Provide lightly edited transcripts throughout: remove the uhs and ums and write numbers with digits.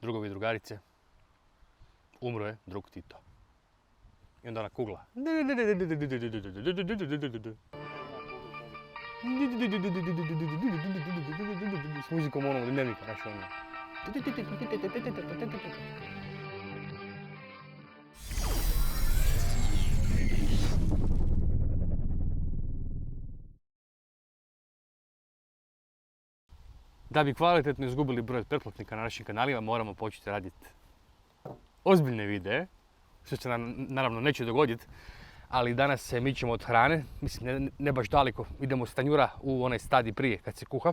drugovi i drugarice, umro je drug Tito. I onda ona kugla. S muzikom onog dnevnika, znaš ono. Da bi kvalitetno izgubili broj pretplatnika na našim kanalima, moramo početi raditi ozbiljne videe, što se nam naravno neće dogoditi, ali danas se mičemo od hrane, mislim ne baš daleko, idemo s tanjura u onaj stadij prije kad se kuha.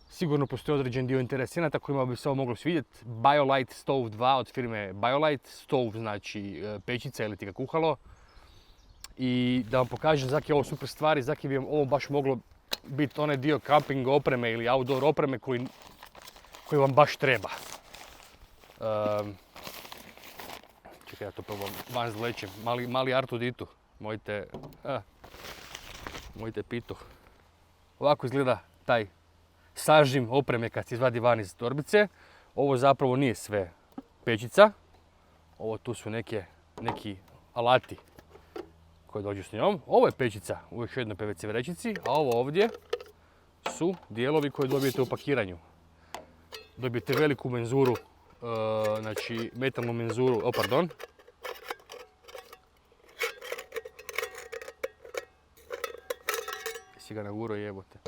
Sigurno postoji određen dio interesenata kojima bi se ovo moglo svidjeti. BioLite Stove 2 od firme BioLite, stove znači pećica ili ti ga kuhalo. I da vam pokažem zaki je ovo super stvari, zaki bi vam ovo baš moglo biti onaj dio camping opreme ili outdoor opreme koji vam baš treba. Čekaj, ja to probam van zlećem. Mali Artuditu. Mojte pitu. Ovako izgleda taj sažim opreme kad se izvadi van iz torbice. Ovo zapravo nije sve pećica. Ovo tu su neki alati koji dođu s njom. Ovo je pećica u još jednoj PVC vrećici, a ovo ovdje su dijelovi koje dobijete u pakiranju. Dobijete veliku menzuru, znači metalnu menzuru, Si ga naguro jebote.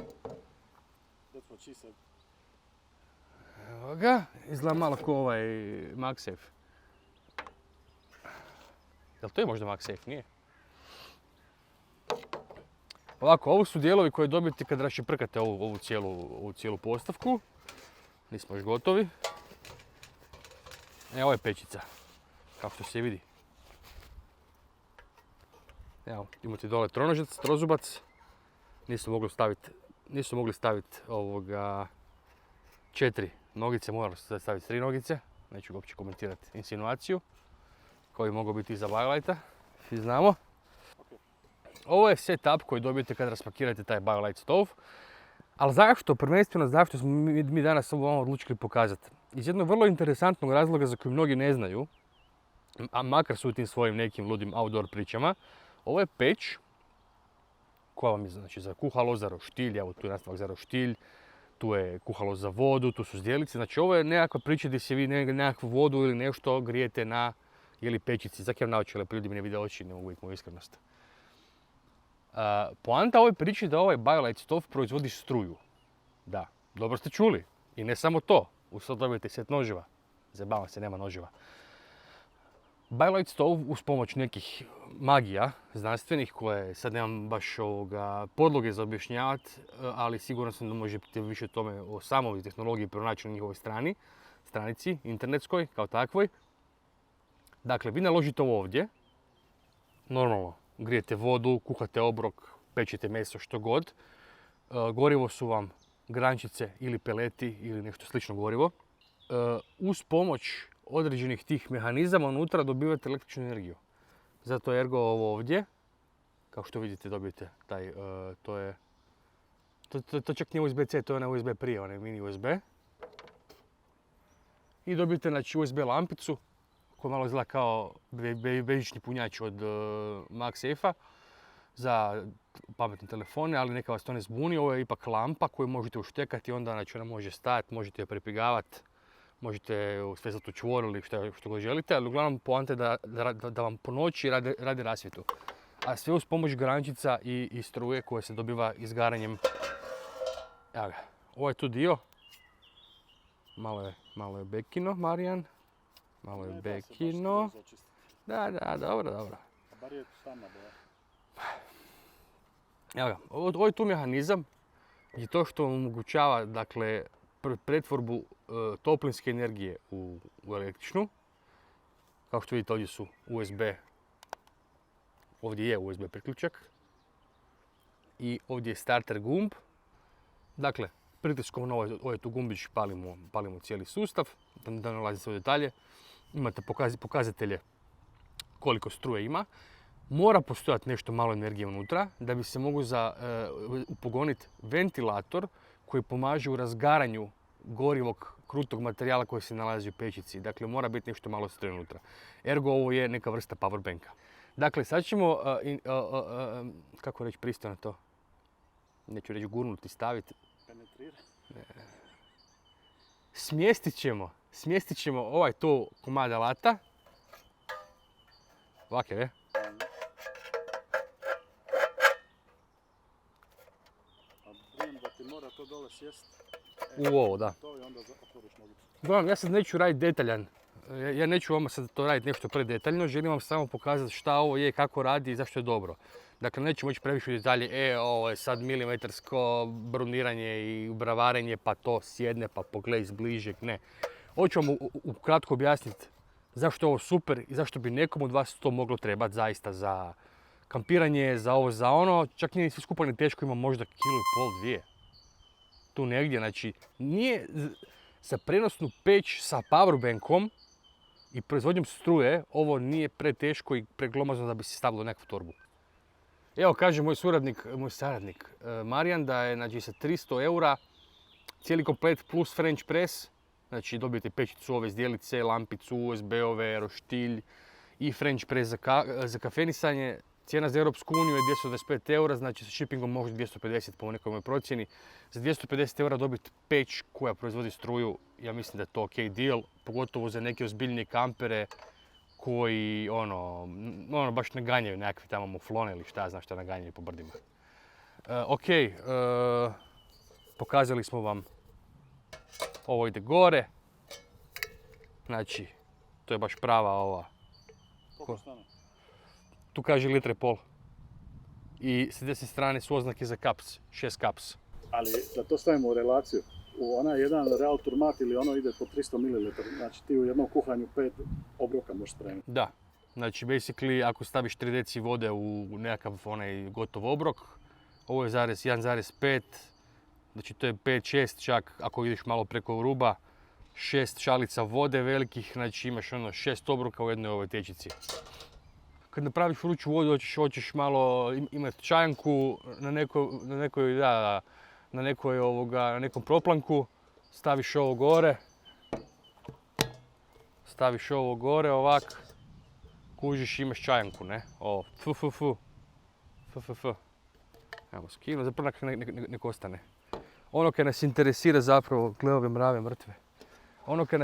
Evo ga, izgleda malo ko ovaj MagSafe. Jel to je možda MagSafe, nije? Ovako, ovo su dijelovi koje dobijete kad raščeprkate ovu cijelu postavku. Nismo još gotovi. Ovo je pećica, kao što se vidi. Evo, imate dole tronožac, trozubac. Nisu mogli staviti 4 nogice, morali su staviti 3 nogice. Neću uopće komentirati insinuaciju, koji mogu biti iza BioLite-a, svi znamo. Ovo je setup koji dobijete kad raspakirate taj BioLite stove. Ali zašto? Prvenstveno zašto smo mi danas ovo vam odlučili pokazati? Iz jednog vrlo interesantnog razloga za koji mnogi ne znaju, a makar su u tim svojim nekim ludim outdoor pričama, ovo je peć koja vam je znači, za kuhalo, za roštilj, evo tu je nastavak za roštilj, tu je kuhalo za vodu, tu su zdjelice. Znači ovo je nekakva priča gdje se vi nekakvu vodu ili nešto grijete na ili pećici. Zaki vam naočile, pa ljudi mi ne vide oči, ne mogu uvijek moju iskrenost. Poanta ove priče je da ovaj BioLite stove proizvodi struju. Da, dobro ste čuli. I ne samo to, uz to dobijete set noževa. Zabavam se, nema noževa. BioLite stove uz pomoć nekih magija znanstvenih koje sad nemam baš podloge za objašnjavati, ali sigurno sam da možete više o tome o samoj tehnologiji pronaći na njihovoj stranici internetskoj kao takvoj. Dakle, vi naložite ovo ovdje, normalno grijete vodu, kuhate obrok, pečete meso, što god. Gorivo su vam grančice ili peleti ili nešto slično gorivo. Uz pomoć određenih tih mehanizama unutra dobivate električnu energiju. Zato je ergo ovo ovdje, kao što vidite dobijete taj, to čak nije USB-C, to je onaj USB prije, onaj mini USB. I dobijete znači USB lampicu koja malo izgleda kao bežični punjač od MagSafe-a za pametne telefone, ali neka vas to ne zbuni. Ovo je ipak lampa koju možete uštekati i onda znači ona može stajati, možete je prepigavati, možete svezati u čvor ili što god želite, ali uglavnom poanta je da vam po noći radi rasvjetu. A sve uz pomoć grančica i struje koja se dobiva izgaranjem. Evo ga, ovo je tu dio. Malo je bekino, Marijan. Malo je bekino. Da, dobro. Bar je sama boja. Evo ga, ovo je tu mehanizam i to što omogućava, dakle, pretvorbu toplinske energije u električnu. Kao što vidite ovdje su USB, ovdje je USB priključak i ovdje je starter gumb. Dakle, pritiskom na ovaj tu gumbić palimo cijeli sustav, da ne nalazim se u detalje. Imate pokazatelje koliko struje ima. Mora postojati nešto malo energije unutra da bi se mogao upogoniti ventilator koji pomaže u razgaranju gorivog krutog materijala koji se nalazi u pećici. Dakle, mora biti nešto malo struje unutra. Ergo, ovo je neka vrsta powerbanka. Dakle, sad ćemo, kako reći pristojno to? Neću reći gurnuti, staviti. Penetrira. Smjestit ćemo ovaj to komad alata. Ovak je, ne? A brinem da ti mora to dole sjest. U ovo, da. To i onda otvoriš nogicu. Uglavnom, ja sad neću raditi detaljan. Ja neću vama sad to raditi nešto predetaljno, želim vam samo pokazati šta ovo je, kako radi i zašto je dobro. Dakle, nećemo ići previše u detalje, ovo je sad milimetarsko bruniranje i bravarenje, pa to sjedne, pa pogledaj iz bližeg, ne. Hoću vam ukratko objasniti zašto je ovo super i zašto bi nekom od vas to moglo trebati zaista za kampiranje, za ovo, za ono. Čak nije sve skupa ni teško, ima možda 1,5 kg, 2. Tu negdje, znači, nije za prenosnu peć sa powerbankom i proizvodnjom struje, ovo nije preteško i preglomazno da bi se stavilo u nekakvu torbu. Evo, kaže moj saradnik Marijan da je, znači, sa 300 eura cijeli komplet plus French press, znači dobijete pečicu, ove zdjelice, lampicu, USB-ove, roštilj i French press za kafenisanje. Cijena za Europsku uniju je 225 eura, znači sa shippingom može 250 po nekoj mojoj procjeni. Za 250 eura dobiti peć koja proizvodi struju, ja mislim da je to ok deal, pogotovo za neke ozbiljnije kampere koji baš ne ganjaju nekakve tamo muflone ili šta znaš šta naganjaju po brdima. Pokazali smo vam, ovo ide gore, znači to je baš prava ova. Koliko stane? Tu kaže 1,5 litre. I s desne strane su oznake za kaps, 6 kaps. Ali da to stavimo u relaciju, u onaj jedan Real Turmat ili ono ide po 300 ml, znači ti u jednom kuhanju 5 obroka možeš spremiti. Da, znači basically ako staviš 3 deci vode u nekakav onaj gotov obrok, ovo je 1,5, znači to je 5-6 čak ako ideš malo preko ruba, 6 šalica vode velikih, znači imaš 6 obroka u jednoj ovoj tečici. Kad napraviš vruću vodu, hoćeš malo imati čajanku na nekom proplanku, staviš ovo gore, ovak, kužiš, imaš čajanku, ne? Ovo, Evo, skinu, zapravo nek ostane. Ono kad nas interesira zapravo, gle ove mrave mrtve. Ono kad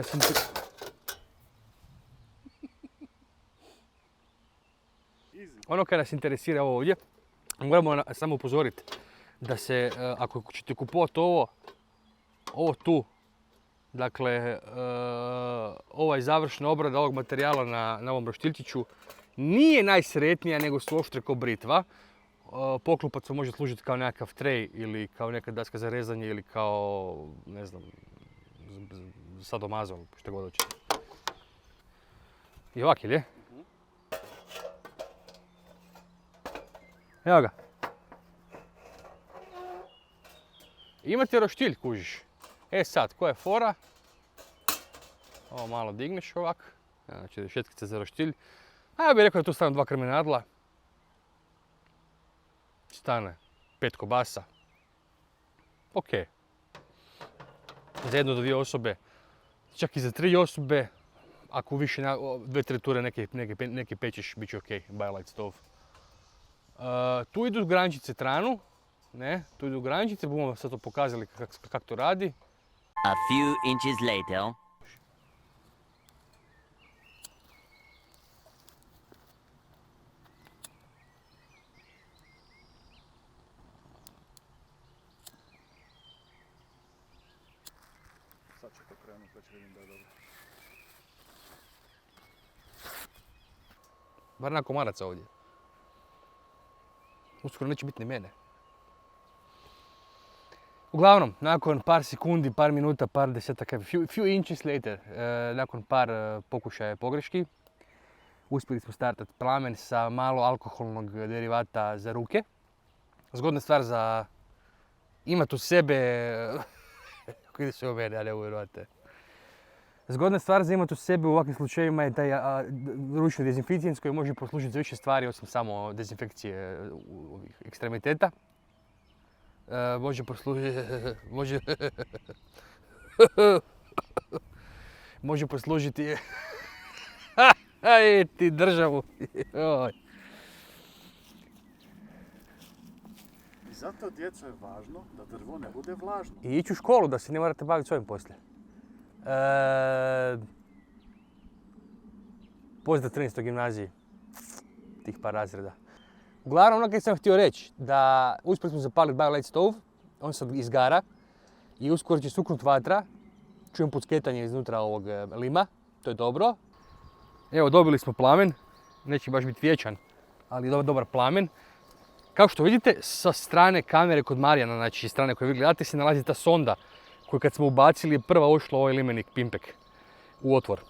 nas interesira ovo ovdje, moramo samo upozoriti da se, ako ćete kupovati ovo tu, dakle, ovaj završna obrada ovog materijala na ovom roštiljčiću nije najsretnija nego su oštre ko britva. Poklopac vam može služiti kao nekakav trej ili kao neka daska za rezanje ili kao, ne znam, sadomazo, što god hoćete. I ovak, je? Evo ga. Imate roštilj, kužiš. E sad, koja je fora? Ovo malo digneš ovak. Znači, šetkice za roštilj. A ja bih rekao da tu stavim 2 krmenadla. Stane 5 kobasa. Ok. Za 1 do 2 osobe. Čak i za 3 osobe. Ako više 2-3 ture neke pečeš, bit će ok. BioLite stove. Tu idu grančice tranu. Ne, tu idu grančice. Bomo vam sad to pokazali kako to radi. A few inches later. Sad ću to krenuti, već vidim da je dobro. Bar na komaraca ovdje. Uskoro neće biti ni mene. Uglavnom, nakon par sekundi, par minuta, par desetaka, few inches later, nakon par pokušaja pogreški, uspjeli smo startati plamen sa malo alkoholnog derivata za ruke. Zgodna stvar za imati u sebe, kako ide sve u mene, a ne uvjerovate. Zgodna stvar za imati u sebi u ovakvim slučajevima je taj ručni dezinficijens koji može poslužiti za više stvari osim samo dezinfekcije ovih ekstremiteta. Može poslužiti, Može poslužiti aj ti državu. Joj. I zato djeco je važno da drvo ne bude vlažno. I ići u školu da se ne morate baviti s ovim poslije. Pozdrav 13. gimnaziji. Tih par razreda. Uglavnom, ono kaj sam htio reći, da uspjeli smo zapaliti BioLite stove, on sad izgara i uskoro će suknut vatra. Čujem pucketanje iznutra ovog lima, to je dobro. Evo, dobili smo plamen, neće baš biti vječan, ali dobar plamen. Kao što vidite, sa strane kamere kod Marijana, znači strane koje vi gledate, se nalazi ta sonda koju kad smo ubacili je prva ušla u ovaj limenik Pimpek u otvor.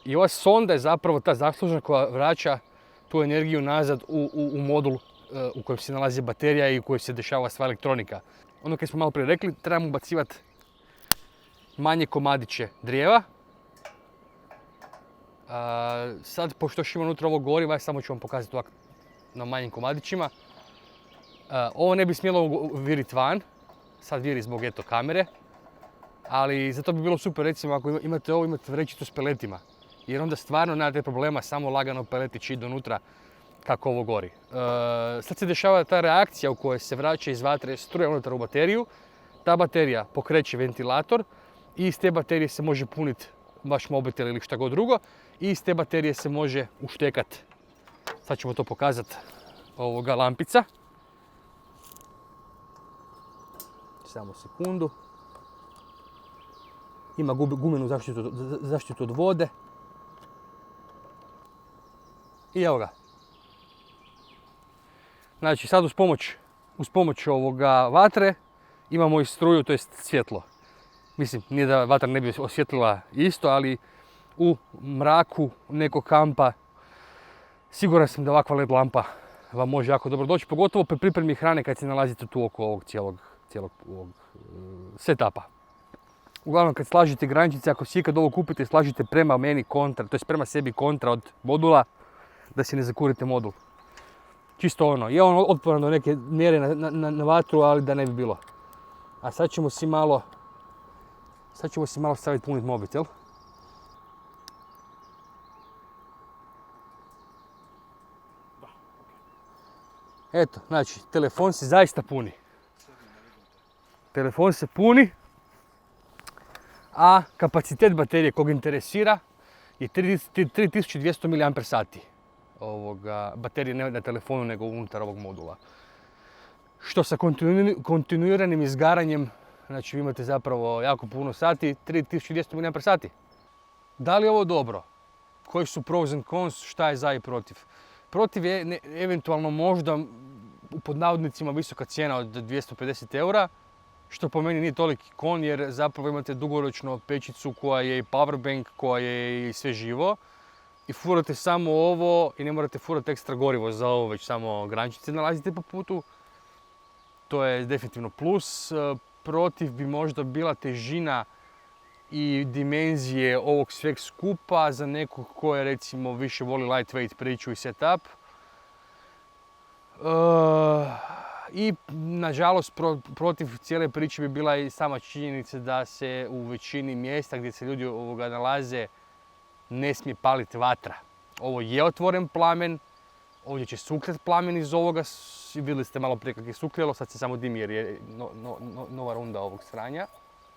I ova sonda je zapravo ta zaslužna koja vraća tu energiju nazad u modul u kojem se nalazi baterija i u kojem se dešava sva elektronika. Ono kad smo malo prije rekli, trebamo ubacivati manje komadiće drijeva. Sad, pošto još ima unutra ovog goriva, samo ću vam pokazati ovak na manjim komadićima. Ovo ne bi smjelo viriti van, sad viri zbog eto kamere, ali zato bi bilo super recimo ako imate ovo, imate vrećicu s peletima, jer onda stvarno nemate problema, samo lagano peletić idu unutra kako ovo gori. Sad se dešava ta reakcija u kojoj se vraća iz vatre struja unutar u bateriju, ta baterija pokreće ventilator i iz te baterije se može puniti vaš mobitel ili šta god drugo i iz te baterije se može uštekati. Sad ćemo to pokazati ovoga lampica. Samo sekundu. Ima gumenu zaštitu od vode. I evo ga. Znači sad uz pomoć ovoga vatre imamo i struju, to jest svjetlo. Mislim, nije da vatra ne bi osvjetlila isto, ali u mraku nekog kampa siguran sam da ovakva LED lampa vam može jako dobro doći, pogotovo pri pripremi hrane kad se nalazite tu oko ovog cijelog ovog setupa. Uglavnom kad slažete grančice, ako si ikad ovo kupite, slažite prema meni kontra, to je prema sebi kontra od modula, da si ne zakurite modul. Čisto ono, je on otporan do neke mjere na vatru, ali da ne bi bilo. A sad ćemo si malo staviti punit mobitel. Eto, znači, telefon se zaista puni. Telefon se puni, a kapacitet baterije kog interesira je 3200 mAh. Baterije ne na telefonu nego unutar ovog modula. Što sa kontinuiranim izgaranjem, znači vi imate zapravo jako puno sati, 3200 mAh. Da li je ovo dobro? Koji su pros and cons, šta je za i protiv? Protiv je eventualno možda pod navodnicima visoka cijena od 250 eura, što po meni nije toliki kon jer zapravo imate dugoročno pećicu koja je i powerbank, koja je i sve živo. I furate samo ovo i ne morate furati ekstra gorivo za ovo, već samo grančice nalazite po putu. To je definitivno plus. Protiv bi možda bila težina i dimenzije ovog sveg skupa za nekog ko je recimo više voli lightweight priču i setup. I nažalost protiv cijele priče bi bila i sama činjenica da se u većini mjesta gdje se ljudi nalaze ne smije paliti vatra. Ovo je otvoren plamen, ovdje će sukljati plamen iz ovoga, vidjeli ste malo prije kako je sukljalo, sad se samo dimi jer je nova runda ovog sranja.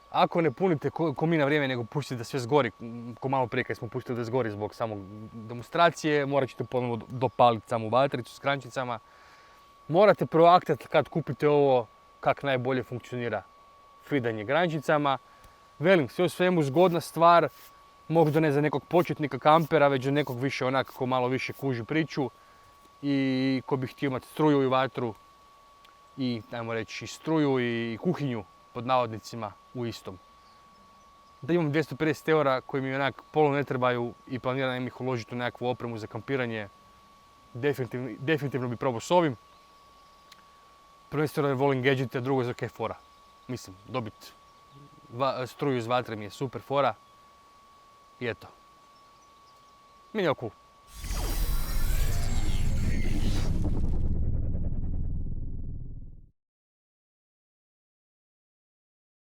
Ako ne punite ko mi na vrijeme nego pustite da sve zgori, ko malo prije kad smo pustili da zgori zbog samog demonstracije, morat ćete ponovno dopaliti samu vatricu s krančicama. Morate proaktati kad kupite ovo kak najbolje funkcionira fidanje grančicama. Velim, sve u svemu zgodna stvar, možda ne za nekog početnika kampera, već za nekog više onak ko malo više kuži priču i ko bi htio imati struju i vatru i, ajmo reći, struju i kuhinju pod navodnicima u istom. Da imam 250 eura koji mi onak polu ne trebaju i planiram ih uložiti u nekakvu opremu za kampiranje, definitivno bi probao s ovim. Prvenstveno jer volim gadgete, a drugo za kaj fora. Mislim, dobiti struju iz vatre mi je super fora. I eto. Meni je cool.